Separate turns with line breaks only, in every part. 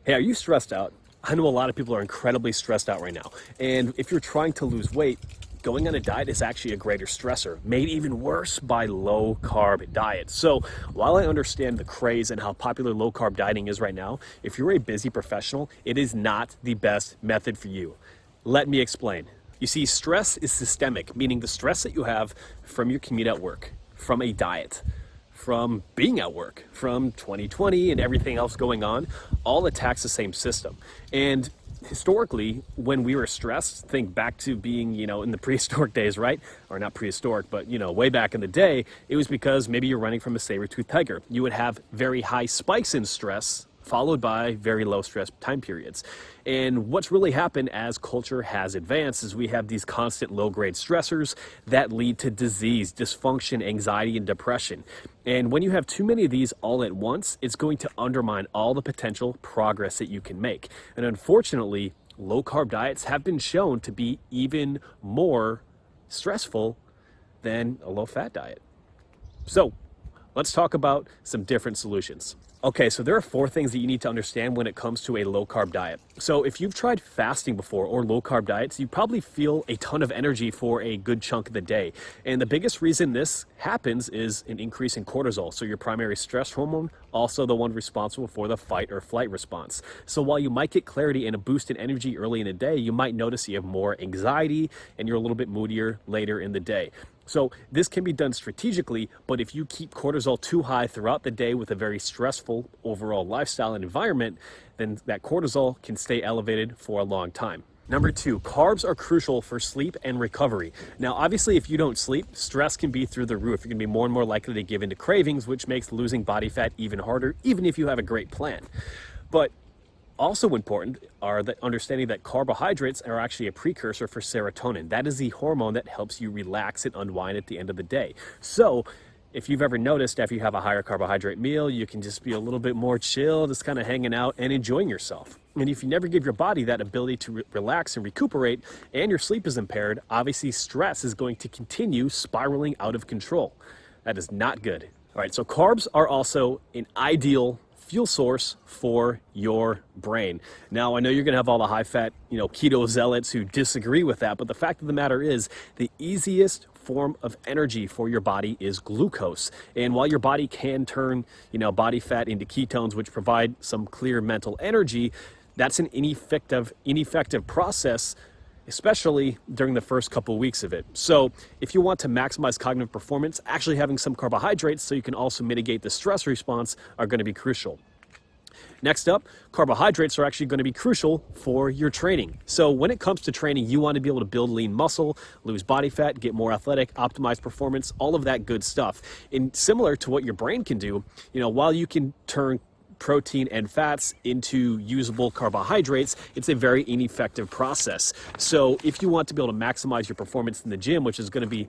Hey, are you stressed out? I know a lot of people are incredibly stressed out right now. And if you're trying to lose weight, going on a diet is actually a greater stressor, made even worse by low carb diets. So while I understand the craze and how popular low carb dieting is right now, if you're a busy professional, it is not the best method for you. Let me explain. You see, stress is systemic, meaning the stress that you have from your commute at work, from a diet, from being at work, from 2020 and everything else going on, all attacks the same system. And historically, when we were stressed, think back to being, in the prehistoric days, right? Or not prehistoric, but, way back in the day, it was because maybe you're running from a saber-toothed tiger. You would have very high spikes in stress, followed by very low stress time periods. And what's really happened as culture has advanced is we have these constant low-grade stressors that lead to disease, dysfunction, anxiety, and depression. And when you have too many of these all at once, it's going to undermine all the potential progress that you can make. And unfortunately, low-carb diets have been shown to be even more stressful than a low-fat diet. So let's talk about some different solutions. Okay, so there are 4 things that you need to understand when it comes to a low-carb diet. So if you've tried fasting before or low-carb diets, you probably feel a ton of energy for a good chunk of the day. And the biggest reason this happens is an increase in cortisol, so your primary stress hormone, also the one responsible for the fight or flight response. So while you might get clarity and a boost in energy early in the day, you might notice you have more anxiety and you're a little bit moodier later in the day. So this can be done strategically, but if you keep cortisol too high throughout the day with a very stressful overall lifestyle and environment, then that cortisol can stay elevated for a long time. Number 2, carbs are crucial for sleep and recovery. Now, obviously, if you don't sleep, stress can be through the roof. You're gonna be more and more likely to give in to cravings, which makes losing body fat even harder, even if you have a great plan. But also important are the understanding that carbohydrates are actually a precursor for serotonin. That is the hormone that helps you relax and unwind at the end of the day. So if you've ever noticed, after you have a higher carbohydrate meal, you can just be a little bit more chill, just kind of hanging out and enjoying yourself. And if you never give your body that ability to relax and recuperate, and your sleep is impaired, obviously stress is going to continue spiraling out of control. That is not good. All right, so carbs are also an ideal fuel source for your brain. Now, I know you're gonna have all the high-fat, keto zealots who disagree with that, but the fact of the matter is the easiest form of energy for your body is glucose. And while your body can turn, body fat into ketones, which provide some clear mental energy, that's an ineffective process, especially during the first couple of weeks of it. So if you want to maximize cognitive performance, actually having some carbohydrates so you can also mitigate the stress response are going to be crucial. Next up, carbohydrates are actually going to be crucial for your training. So when it comes to training, you want to be able to build lean muscle, lose body fat, get more athletic, optimize performance, all of that good stuff. And similar to what your brain can do, while you can turn protein and fats into usable carbohydrates, it's a very ineffective process. So if you want to be able to maximize your performance in the gym, which is going to be,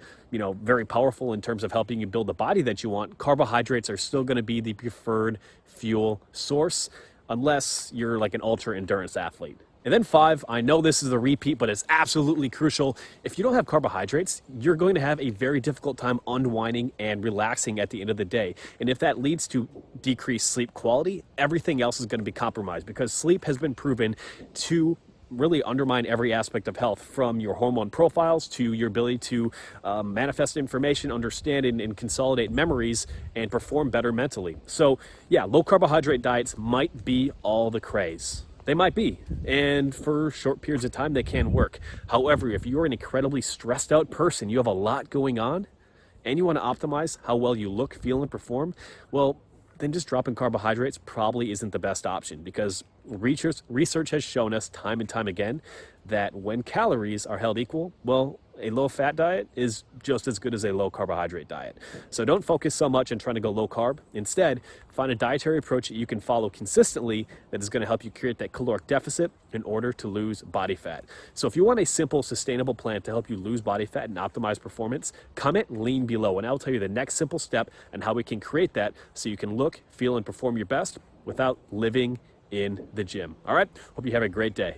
very powerful in terms of helping you build the body that you want, carbohydrates are still going to be the preferred fuel source, unless you're like an ultra endurance athlete. And then 5, I know this is a repeat, but it's absolutely crucial. If you don't have carbohydrates, you're going to have a very difficult time unwinding and relaxing at the end of the day. And if that leads to decreased sleep quality, everything else is going to be compromised, because sleep has been proven to really undermine every aspect of health, from your hormone profiles to your ability to manifest information, understand and consolidate memories, and perform better mentally. So yeah, low carbohydrate diets might be all the craze. They might be, and for short periods of time, they can work. However, if you're an incredibly stressed out person, you have a lot going on, and you want to optimize how well you look, feel, and perform, well, then just dropping carbohydrates probably isn't the best option, because research has shown us time and time again that when calories are held equal, well, a low-fat diet is just as good as a low-carbohydrate diet. So don't focus so much on trying to go low-carb. Instead, find a dietary approach that you can follow consistently that is going to help you create that caloric deficit in order to lose body fat. So if you want a simple, sustainable plan to help you lose body fat and optimize performance, comment lean below, and I'll tell you the next simple step and how we can create that so you can look, feel, and perform your best without living in the gym. All right? Hope you have a great day.